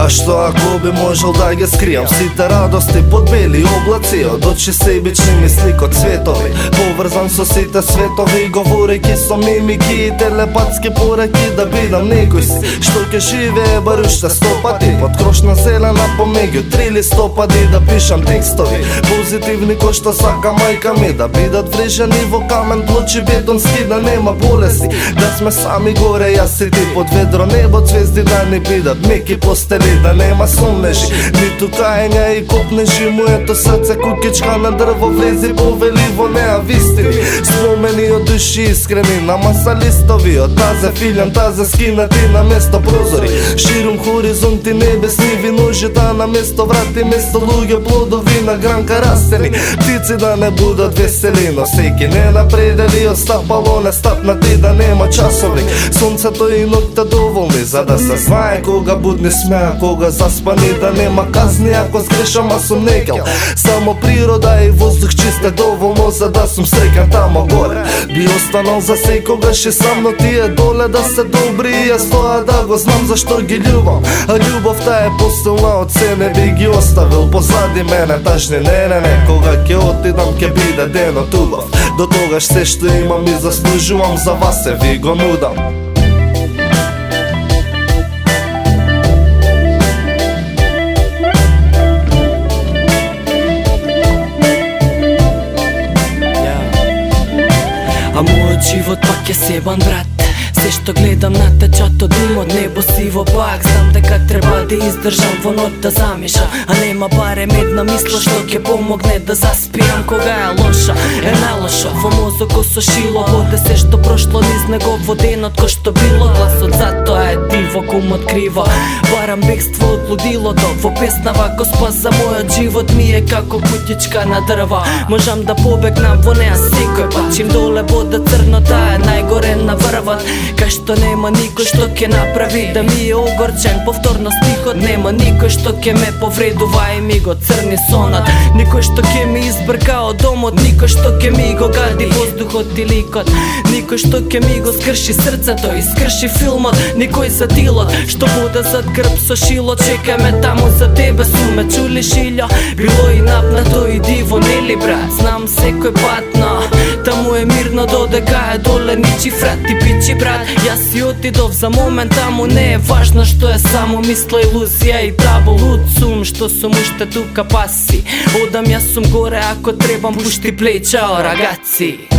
А što ako bi možel da ga skrijem? Site radosti pod beli oblaci, od oči sebični misli kod cvjetovi. Povrzan so site svetovi, govoriki so mimiki i telepatski poreki da bidam nekoj si. Što ke žive barušta stopati, pod krošna zelena pomegju 3 listopadi da pišem tekstovi. Pozitivni ko što svaka majka mi, da bidat vrižen nivo kamen, ploči betonski, da nema bolesti, da sme sami gore, ja si ti pod vedro nebo, zvezdi da ne bidat meki posteli, da nema sumneži, nitу kajenja i kopneži. Моето сърце кукичка на дърво влези повеливо неавистини, спомени от души искрени на маса листови, от тази филям, тази скинати на место прозори. Широм хоризонти небесни, виножита на место врати, место луѓе плодови на гранка растени. Птици да не будат весели, но всеки не напредели, остапало не стапнати, да нема часовник. Сонцето и ноќта доволни, за да се знае кога будни смеа, кога заспани, да нема казни ако сгрешам, аз сум некел. Само природа и воздух чист е доволно, за да сум среќан тамо горе. Би останал за секогаш и сам, но тие доле да се добри и јас тоа да го знам зашто ги љубам. А љубовта е посилна од се, не би ги оставил позади мене тажни, не, кога ќе отидам ќе биде денот убав. До тогаш се што имам и заслужувам, за вас се ви го нудам. А мојот живот пак е себан, брат. Се што гледам на течато дим од небо сиво, пак знам дека треба да издржам во ноќ да замишам. А нема барем една мисла што ќе помогне да заспијам кога е лоша, е најлошо. Во мозокот со шило воде се што прошло низ него во денот кој што било. Гласот затоа е диво, кум открива, барам бегство од лудилото. Во песнава Господ за мојот живот ми е како кутичка на дрва. Можам да побегнам во неа секој пат, чим доле вода црно, таа е најгорен на врвот. Кај што нема никој што ќе направи да ми е огорчен повторно стихот. Нема никој што ќе ме повредува и ми го црни сонот. Никој што ќе ми избрка од домот, никој што ќе ми го гади воздухот и ликот. Никој што ќе ми го скрши срцето и скрши филмот. Никој за дилот што буде зад грб со шило. Чека ме таму за тебе, суме чули шилјо. Било и напнато и диво, нели брат? Знам секој пат, но таму е мирно додека е доле ничи фрат и пичи брат. Јас си отидов за момент, таму не е важно што е само мисла, илузија и табо. Луд сум што сум уште тука паси, одам јас сум горе ако требам, пушти плей, чао рагаци.